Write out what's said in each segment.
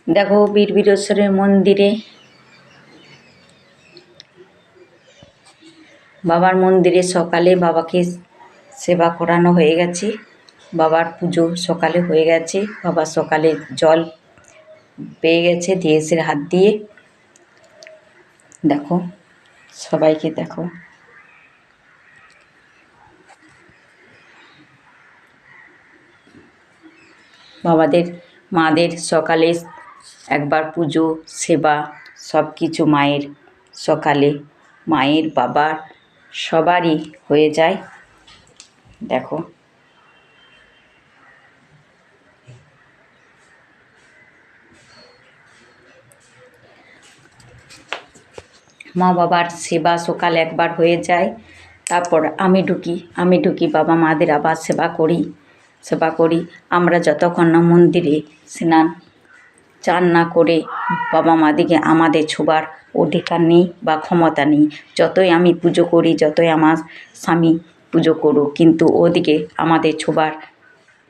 দেখো বীরবিরেশ্বরের মন্দিরে বাবার মন্দিরে সকালে বাবাকে সেবা করানো হয়ে গেছে। বাবার পুজো সকালে হয়ে গেছে। বাবা সকালে জল পেয়ে গেছে দিয়েশের হাত দিয়ে। দেখো সবাইকে দেখো, বাবাদের মাদের সকালে একবার পুজো সেবা সব কিছু মায়ের সকালে মায়ের বাবার সবারই হয়ে যায়। দেখো মা বাবার সেবা সকাল একবার হয়ে যায়। তারপর আমি ঢুকি বাবা মাদের আবার সেবা করি। আমরা যতক্ষণ না মন্দিরে স্নান চান না করে বাবা মাদিকে আমাদের ছোঁবার অধিকার নেই বা ক্ষমতা নেই। যতই আমি পুজো করি, যতই আমার স্বামী পুজো করুক, কিন্তু ওদিকে আমাদের ছোঁবার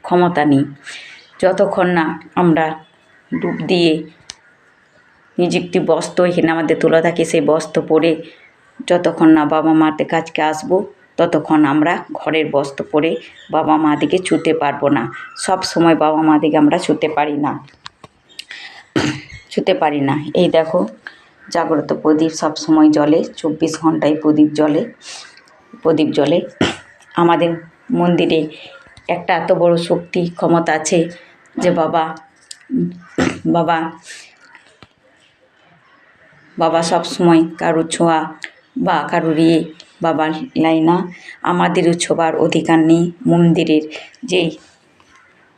ক্ষমতা নেই। যতক্ষণ না আমরা ডুব দিয়ে নিজের বস্ত্র এখানে আমাদের তোলা থাকে, সেই বস্ত্র পরে যতক্ষণ না বাবা মাদের কাছকে আসবো ততক্ষণ আমরা ঘরের বস্ত্র পরে বাবা মাদিকে ছুঁতে পারবো না। সব সময় বাবা মাদিকে আমরা ছুঁতে পারি না। এই দেখো জাগ্রত প্রদীপ সব সময় জ্বলে, 24 ঘন্টায় প্রদীপ জ্বলে। আমাদের মন্দিরে একটা এত বড় শক্তি ক্ষমতা আছে যে বাবা সব সময় কারো ছোঁয়া বা কারোর বাবা লাই না। আমাদেরও ছোঁবার অধিকার নেই। মন্দিরের যেই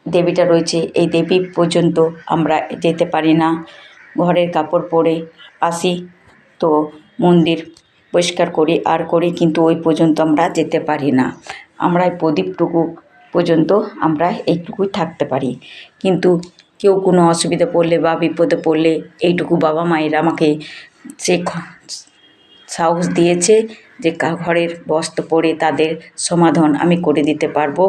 দেবীটা রয়েছে এই দেবী পর্যন্ত আমরা যেতে পারি না। ঘরের কাপড় পরে আসি তো মন্দির পরিষ্কার করি কিন্তু ওই পর্যন্ত আমরা যেতে পারি না। আমরা এই প্রদীপটুকু পর্যন্ত আমরা এইটুকুই থাকতে পারি। কিন্তু কেউ কোনো অসুবিধা পড়লে বা বিপদে পড়লে এইটুকু বাবা মায়ের আমাকে সে সাহস দিয়েছে যে ঘরের বস্ত্র পরে তাদের সমাধান আমি করে দিতে পারবো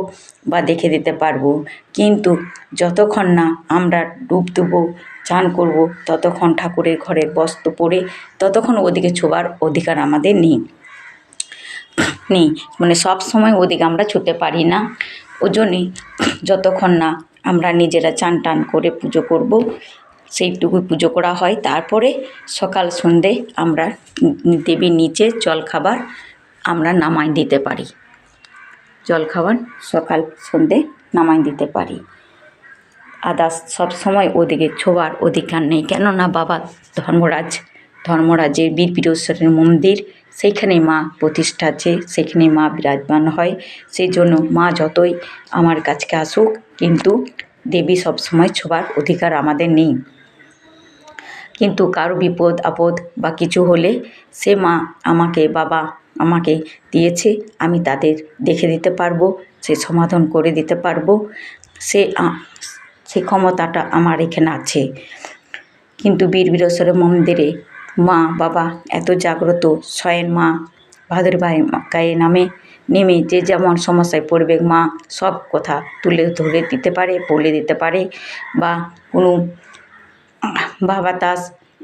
বা দেখে দিতে পারবো। কিন্তু যতক্ষণ না আমরা ডুব দেবো, চান করবো, ততক্ষণ ঠাকুরের ঘরের বস্ত্র পরে ততক্ষণ ওদিকে ছোঁবার অধিকার আমাদের নেই। মানে সব সময় ওদিকে আমরা ছুঁতে পারি না। ওই জন্যই যতক্ষণ না আমরা নিজেরা চান টান করে পুজো করবো, সেইটুকুই পুজো করা হয়। তারপরে সকাল সন্ধে আমরা দেবীর নিচে জলখাবার আমরা নামাই দিতে পারি। জলখাবার সকাল সন্ধে নামাই দিতে পারি। আদার্স সব সময় ওদিকে ছোঁয়ার অধিকার নেই। কেননা বাবা ধর্মরাজের বীরবিরেশ্বরের মন্দির, সেইখানে মা প্রতিষ্ঠা আছে, সেখানে মা বিরাজমান হয়। সেই জন্য মা যতই আমার কাছকে আসুক, কিন্তু দেবী সবসময় ছোঁয়ার অধিকার আমাদের নেই। কিন্তু কারো বিপদ আপদ বা কিছু হলে সে মা বাবা আমাকে দিয়েছে, আমি তাদের দেখে দিতে পারবো, সে সমাধান করে দিতে পারবো। সে ক্ষমতাটা আমার এখানে আছে। কিন্তু বীরবিরেশ্বরের মন্দিরে মা বাবা এত জাগ্রত, স্বয়ং মা ভাদুরী গায়ে নেমে যে যেমন সমস্যায় পড়বে মা সব কথা তুলে ধরে দিতে পারে, বলে দিতে পারে। বা কোনো বাতাস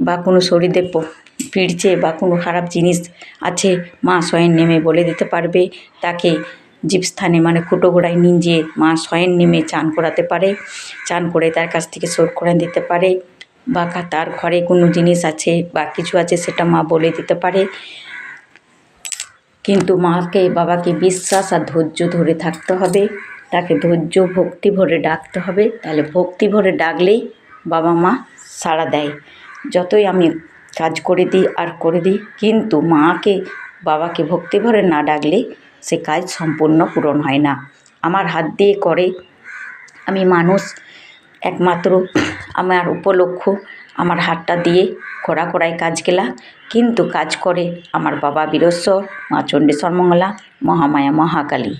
বা কোনো শরীরে পিড়ছে বা কোনো খারাপ জিনিস আছে, মা স্বয়ং নেমে বলে দিতে পারবে। তাকে জীবস্থানে মানে কুটো গোড়ায় নিয়ে যেয়ে মা স্বয়ং নেমে চান করাতে পারে, চান করে তার কাছ থেকে সোর করে দিতে পারে। বা তার ঘরে কোনো জিনিস আছে বা কিছু আছে সেটা মা বলে দিতে পারে। কিন্তু বাবাকে বিশ্বাস আর ধৈর্য ধরে থাকতে হবে। তাকে ধৈর্য ভক্তি ভরে ডাকতে হবে। তাহলে ভক্তি ভরে ডাকলেই বাবা মা সাড়া দেয়। যতই আমি কাজ করে দিই কিন্তু বাবাকে ভক্তি ভরে না ডাকলে সে কাজ সম্পূর্ণ পূরণ হয় না। আমার হাত দিয়ে করে, আমি মানুষ, একমাত্র আমার উপলক্ষ আমার হাতটা দিয়ে কড়াই কাজগুলা, কিন্তু কাজ করে আমার বাবা বীরেশ্বর, মা চণ্ডী সর্বমঙ্গলা, মহামায়া মহাকালী।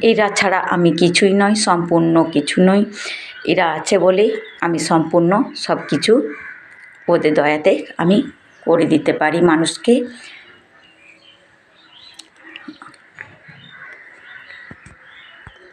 এরা ছাড়া আমি কিছুই নয়, সম্পূর্ণ কিছু নই। এরা আছে বলে আমি সম্পূর্ণ সব কিছু ওদের দয়াতে আমি করে দিতে পারি মানুষকে।